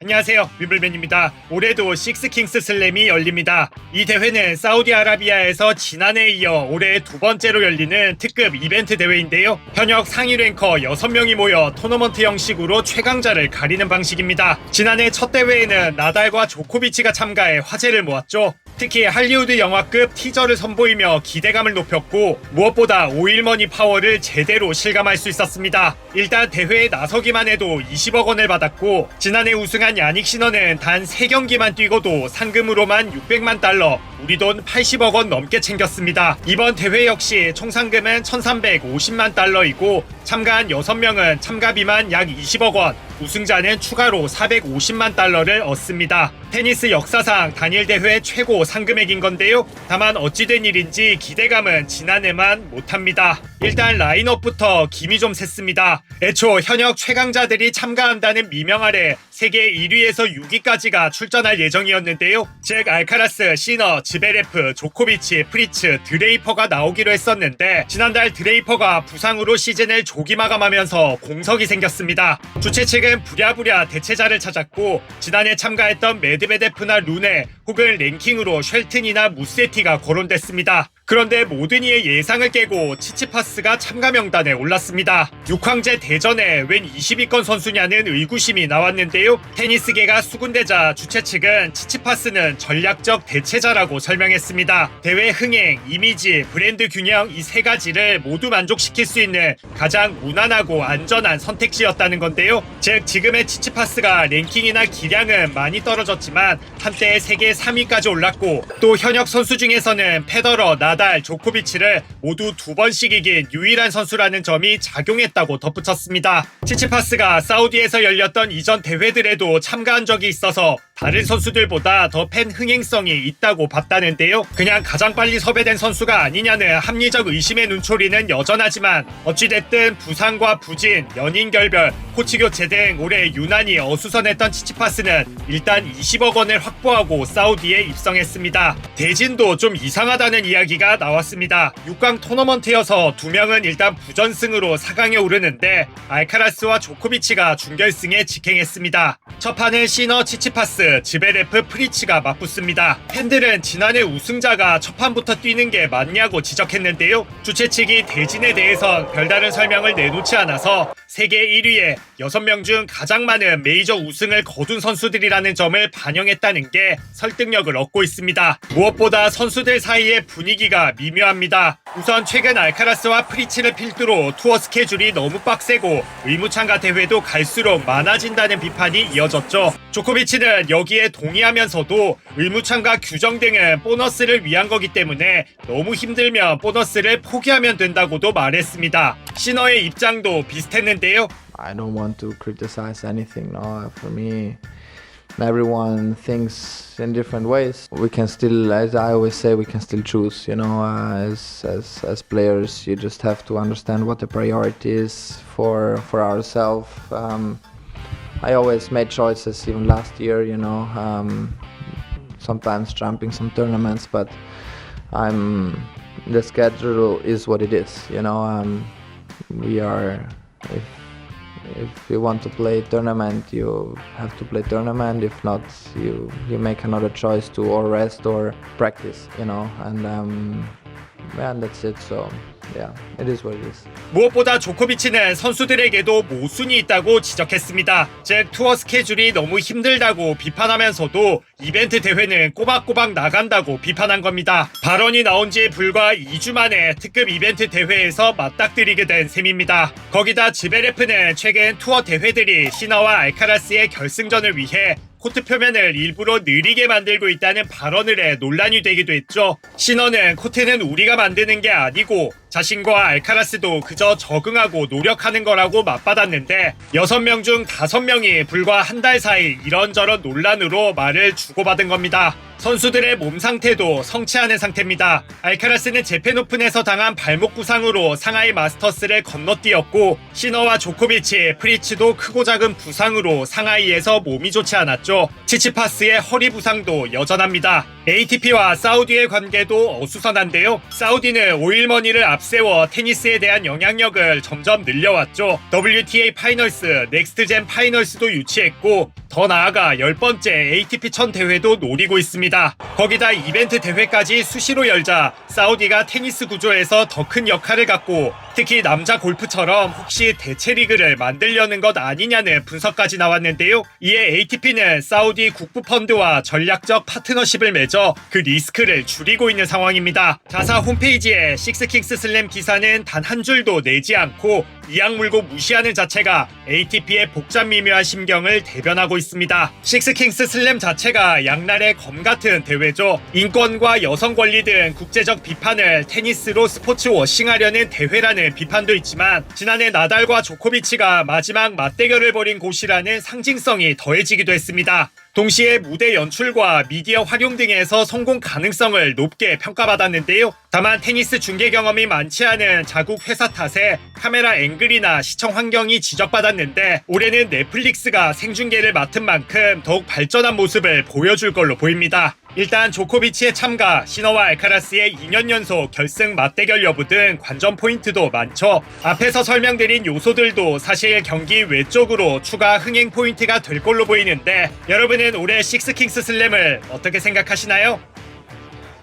안녕하세요, 위블맨입니다. 올해도 식스킹스 슬램이 열립니다. 이 대회는 사우디아라비아에서 지난해에 이어 올해 두 번째로 열리는 특급 이벤트 대회인데요. 현역 상위 랭커 6명이 모여 토너먼트 형식으로 최강자를 가리는 방식입니다. 지난해 첫 대회에는 나달과 조코비치가 참가해 화제를 모았죠. 특히 할리우드 영화급 티저를 선보이며 기대감을 높였고 무엇보다 오일머니 파워를 제대로 실감할 수 있었습니다. 일단 대회에 나서기만 해도 20억 원을 받았고 지난해 우승한 야닉 시너는 단 3경기만 뛰고도 상금으로만 600만 달러, 우리 돈 80억 원 넘게 챙겼습니다. 이번 대회 역시 총 상금은 1350만 달러이고 참가한 6명은 참가비만 약 20억 원, 우승자는 추가로 450만 달러를 얻습니다. 테니스 역사상 단일 대회 최고 상금액인 건데요. 다만 어찌된 일인지 기대감은 지난해만 못합니다. 일단 라인업부터 김이 좀 샜습니다. 애초 현역 최강자들이 참가한다는 미명 아래 세계 1위에서 6위까지가 출전할 예정이었는데요. 즉 알카라스, 시너, 지베레프, 조코비치, 프리츠, 드레이퍼가 나오기로 했었는데 지난달 드레이퍼가 부상으로 시즌을 조기 마감하면서 공석이 생겼습니다. 주최 측은 부랴부랴 대체자를 찾았고 지난해 참가했던 메드베데프나 루네 혹은 랭킹으로 쉘튼이나 무세티가 거론됐습니다. 그런데 모든 이의 예상을 깨고 치치파스가 참가 명단에 올랐습니다. 6황제 대전에 웬 20위권 선수냐는 의구심이 나왔는데요. 테니스계가 수군대자 주최 측은 치치파스는 전략적 대체자라고 설명했습니다. 대회 흥행, 이미지, 브랜드 균형 이 세 가지를 모두 만족시킬 수 있는 가장 무난하고 안전한 선택지였다는 건데요. 즉 지금의 치치파스가 랭킹이나 기량은 많이 떨어졌지만 한때 세계 3위까지 올랐고 또 현역 선수 중에서는 페더러, 나달, 조코비치를 모두 2번씩 이긴 유일한 선수라는 점이 작용했다고 덧붙였습니다. 치치파스가 사우디에서 열렸던 이전 대회들에도 참가한 적이 있어서 다른 선수들보다 더 팬 흥행성이 있다고 봤다는데요. 그냥 가장 빨리 섭외된 선수가 아니냐는 합리적 의심의 눈초리는 여전하지만 어찌됐든 부상과 부진, 연인 결별, 코치 교체 등 올해 유난히 어수선했던 치치파스는 일단 20억 원을 확보하고 사우디에 입성했습니다. 대진도 좀 이상하다는 이야기가 나왔습니다. 6강 토너먼트여서 2명은 일단 부전승으로 4강에 오르는데 알카라스와 조코비치가 준결승에 직행했습니다. 첫 판은 시너, 치치파스, 지베레프, 프리치가 맞붙습니다. 팬들은 지난해 우승자가 첫 판부터 뛰는 게 맞냐고 지적했는데요. 주최 측이 대진에 대해선 별다른 설명을 내놓지 않아서 세계 1위에 6명 중 가장 많은 메이저 우승을 거둔 선수들이라는 점을 반영했다는 게 설득력을 얻고 있습니다. 무엇보다 선수들 사이의 분위기가 미묘합니다. 우선 최근 알카라스와 프리치를 필두로 투어 스케줄이 너무 빡세고 의무참가 대회도 갈수록 많아진다는 비판이 이어졌죠. 조코비치는 여기에 동의하면서도 의무참가 규정 등은 보너스를 위한 거기 때문에 너무 힘들면 보너스를 포기하면 된다고도 말했습니다. 시너의 입장도 비슷했는데요. I don't want to criticize anything. No, for me, everyone thinks in different ways. We can still, as I always say, we can still choose. You know, as players, you just have to understand what the priority is for ourselves. I always made choices, even last year. You know, sometimes jumping some tournaments, but the schedule is what it is. You know, we are if you want to play tournament, you have to play tournament. If not, you make another choice to or rest or practice, you know, and that's it. So yeah, it is what it is. 무엇보다 조코비치는 선수들에게도 모순이 있다고 지적했습니다. 즉 투어 스케줄이 너무 힘들다고 비판하면서도 이벤트 대회는 꼬박꼬박 나간다고 비판한 겁니다. 발언이 나온 지 불과 2주 만에 특급 이벤트 대회에서 맞닥뜨리게 된 셈입니다. 거기다 지베레프는 최근 투어 대회들이 시너와 알카라스의 결승전을 위해 코트 표면을 일부러 느리게 만들고 있다는 발언을 해 논란이 되기도 했죠. 시너는 코트는 우리가 만드는 게 아니고 자신과 알카라스도 그저 적응하고 노력하는 거라고 맞받았는데 6명 중 5명이 불과 한 달 사이 이런저런 논란으로 말을 주고받은 겁니다. 선수들의 몸 상태도 성취하는 상태입니다. 알카라스는 재팬 오픈에서 당한 발목 부상으로 상하이 마스터스를 건너뛰었고 시너와 조코비치, 프리츠도 크고 작은 부상으로 상하이에서 몸이 좋지 않았죠. 치치파스의 허리 부상도 여전합니다. ATP와 사우디의 관계도 어수선한데요. 사우디는 오일머니를 앞세워 테니스에 대한 영향력을 점점 늘려왔죠. WTA 파이널스, 넥스트젠 파이널스도 유치했고 더 나아가 10번째 ATP 1000 대회도 노리고 있습니다. 거기다 이벤트 대회까지 수시로 열자 사우디가 테니스 구조에서 더 큰 역할을 갖고 특히 남자 골프처럼 혹시 대체 리그를 만들려는 것 아니냐는 분석까지 나왔는데요. 이에 ATP는 사우디 국부 펀드와 전략적 파트너십을 맺어 그 리스크를 줄이고 있는 상황입니다. 자사 홈페이지에 식스킹스 슬램 기사는 단 한 줄도 내지 않고 이악 물고 무시하는 자체가 ATP의 복잡 미묘한 심경을 대변하고 있습니다. 식스킹스 슬램 자체가 양날의 검 같은 대회죠. 인권과 여성 권리 등 국제적 비판을 테니스로 스포츠 워싱하려는 대회라는 비판도 있지만 지난해 나달과 조코비치가 마지막 맞대결을 벌인 곳이라는 상징성이 더해지기도 했습니다. 동시에 무대 연출과 미디어 활용 등에서 성공 가능성을 높게 평가받았는데요. 다만 테니스 중계 경험이 많지 않은 자국 회사 탓에 카메라 앵글이나 시청 환경이 지적받았는데 올해는 넷플릭스가 생중계를 맡은 만큼 더욱 발전한 모습을 보여줄 걸로 보입니다. 일단 조코비치의 참가, 시너와 알카라스의 2년 연속 결승 맞대결 여부 등 관전 포인트도 많죠. 앞에서 설명드린 요소들도 사실 경기 외적으로 추가 흥행 포인트가 될 걸로 보이는데 여러분은 올해 식스킹스 슬램을 어떻게 생각하시나요?